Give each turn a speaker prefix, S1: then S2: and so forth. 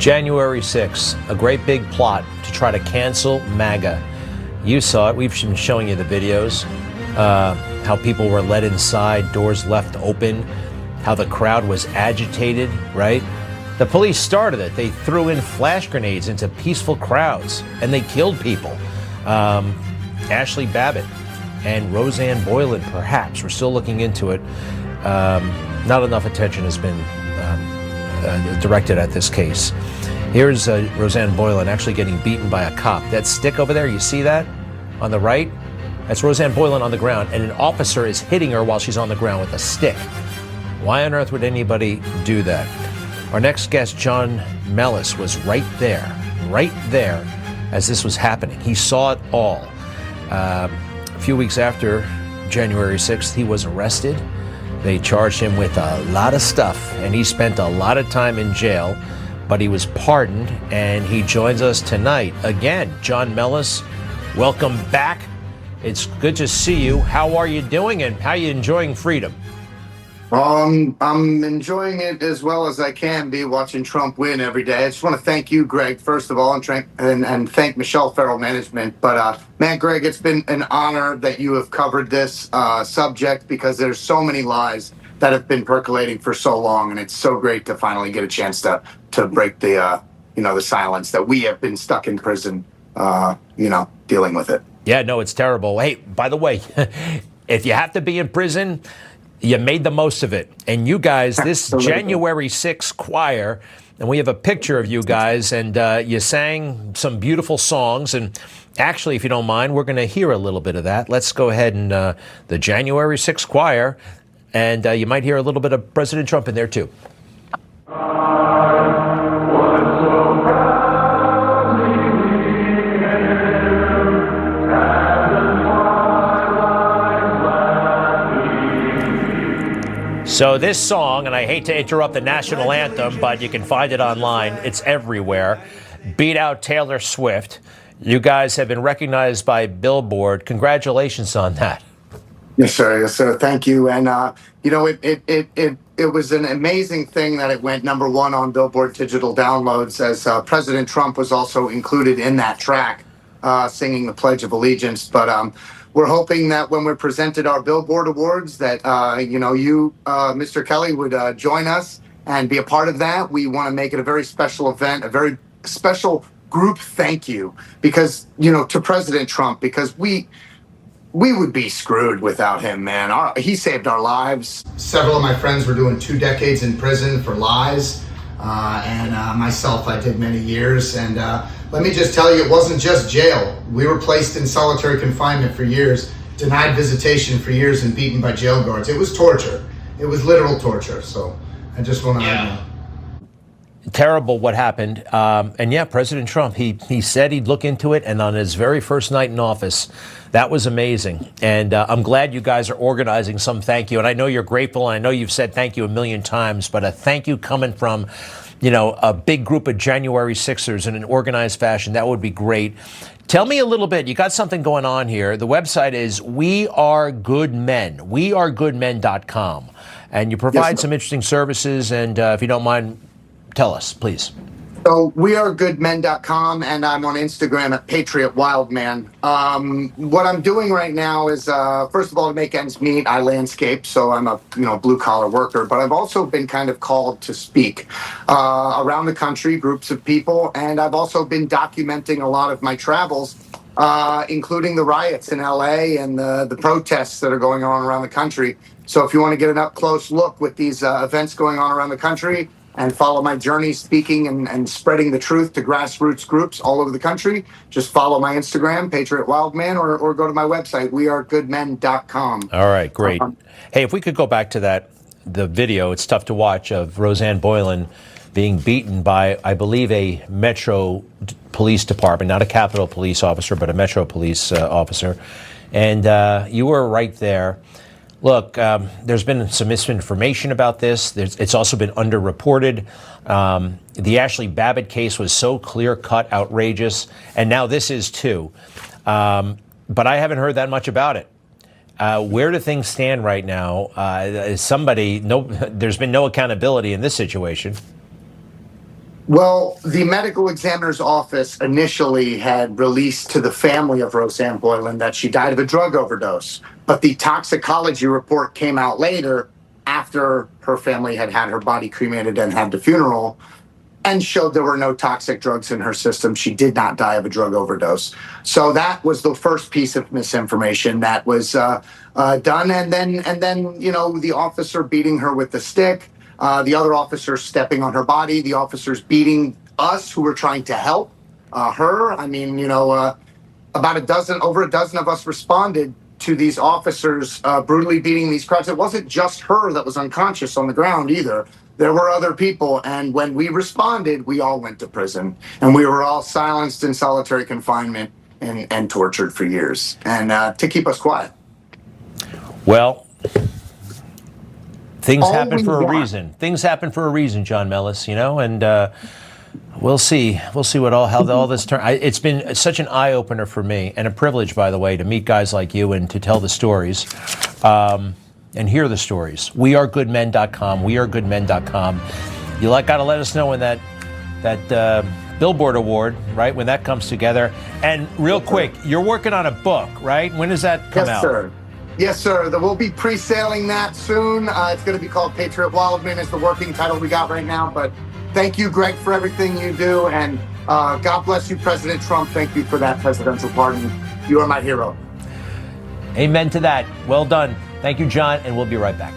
S1: January 6th, a great big plot to try to cancel MAGA. You saw it. We've been showing you the videos, how people were led inside, doors left open, how the crowd was agitated, right? The police started it. They threw in flash grenades into peaceful crowds, and they killed people. Ashley Babbitt and Rosanne Boyland, perhaps. We're still looking into it. Not enough attention has been directed at this case. Here's Rosanne Boyland actually getting beaten by a cop. That stick over there, you see that on the right? That's Rosanne Boyland on the ground, and an officer is hitting her while she's on the ground with a stick. Why on earth would anybody do that? Our next guest, Jon Mellis, was right there as this was happening. He saw it all. A few weeks after January 6th, he was arrested. They charged him with a lot of stuff, and he spent a lot of time in jail, but he was pardoned, and he joins us tonight. Again, Jon Mellis, welcome back. It's good to see you. How are you doing, and how are you enjoying freedom?
S2: I'm enjoying it as well as I can be, watching Trump win every day. I just want to thank you, Greg, first of all, and thank Michelle Farrell Management. But, man, Greg, it's been an honor that you have covered this subject, because there's so many lies that have been percolating for so long, and it's so great to finally get a chance to break the silence that we have been stuck in prison, dealing with it.
S1: Yeah, no, it's terrible. Hey, by the way, if you have to be in prison, you made the most of it. And you guys, this January 6th choir, and we have a picture of you guys, and you sang some beautiful songs. And actually, if you don't mind, we're going to hear a little bit of that. Let's go ahead and the January 6th choir, and you might hear a little bit of President Trump in there, too. So this song, and I hate to interrupt the national anthem, but you can find it online. It's everywhere. Beat out Taylor Swift. You guys have been recognized by Billboard. Congratulations on that.
S2: Yes, sir. Yes, sir. Thank you. And, it was an amazing thing that it went #1 on Billboard digital downloads, as President Trump was also included in that track, singing the Pledge of Allegiance. But we're hoping that when we're presented our Billboard Awards, that, you, Mr. Kelly, would join us and be a part of that. We want to make it a very special event, a very special group thank you, because, to President Trump, because we would be screwed without him, man. He saved our lives. Several of my friends were doing 2 decades in prison for lies. And myself, I did many years. And let me just tell you, it wasn't just jail. We were placed in solitary confinement for years, denied visitation for years, and beaten by jail guards. It was torture. It was literal torture. So I just want to...
S1: Terrible what happened. And yeah, President Trump, he said he'd look into it. And on his very first night in office, that was amazing. And I'm glad you guys are organizing some thank you. And I know you're grateful. And I know you've said thank you a million times. But a thank you coming from, a big group of January 6ers in an organized fashion, that would be great. Tell me a little bit. You got something going on here. The website is We Are Good Men, wearegoodmen.com. And you provide some interesting services. And if you don't mind, tell us, please.
S2: So wearegoodmen.com, and I'm on Instagram at Patriot Wildman. What I'm doing right now is, first of all, to make ends meet, I landscape, so I'm a blue collar worker. But I've also been kind of called to speak around the country, groups of people, and I've also been documenting a lot of my travels, including the riots in LA and the protests that are going on around the country. So if you want to get an up close look with these events going on around the country, and follow my journey speaking and spreading the truth to grassroots groups all over the country, just follow my Instagram, Patriot Wildman, or go to my website, wearegoodmen.com.
S1: All right, great. Hey, if we could go back to the video, it's tough to watch, of Rosanne Boyland being beaten by, I believe, a Metro Police Department, not a Capitol Police officer, but a Metro Police officer. And you were right there. Look, there's been some misinformation about this. It's also been underreported. The Ashley Babbitt case was so clear-cut, outrageous, and now this is too. But I haven't heard that much about it. Where do things stand right now? There's been no accountability in this situation.
S2: Well, the medical examiner's office initially had released to the family of Rosanne Boyland that she died of a drug overdose. But the toxicology report came out later after her family had had her body cremated and had the funeral and showed there were no toxic drugs in her system. She did not die of a drug overdose. So that was the first piece of misinformation that was done. And then, you know, the officer beating her with the stick, the other officers stepping on her body, the officers beating us who were trying to help her. I mean, you know, over a dozen of us responded to these officers brutally beating these crowds. It wasn't just her that was unconscious on the ground either. There were other people, and when we responded, we all went to prison, and we were all silenced in solitary confinement and tortured for years, and to keep us quiet.
S1: Well, things
S2: All
S1: happen
S2: we
S1: for a
S2: want-
S1: reason. Things happen for a reason, Jon Mellis, you know, and we'll see what how all this turns. It's been such an eye opener for me, and a privilege, by the way, to meet guys like you and to tell the stories and hear the stories. WeAreGoodMen.com. WeAreGoodMen.com. You gotta let us know when that Billboard Award, right? When that comes together. And real quick, you're working on a book, right? When does that come out?
S2: Yes, sir. Yes, sir. We'll be pre-sailing that soon. It's going to be called Patriot Wildman is the working title we got right now. But thank you, Greg, for everything you do. And God bless you, President Trump. Thank you for that presidential pardon. You are my hero.
S1: Amen to that. Well done. Thank you, Jon, and we'll be right back.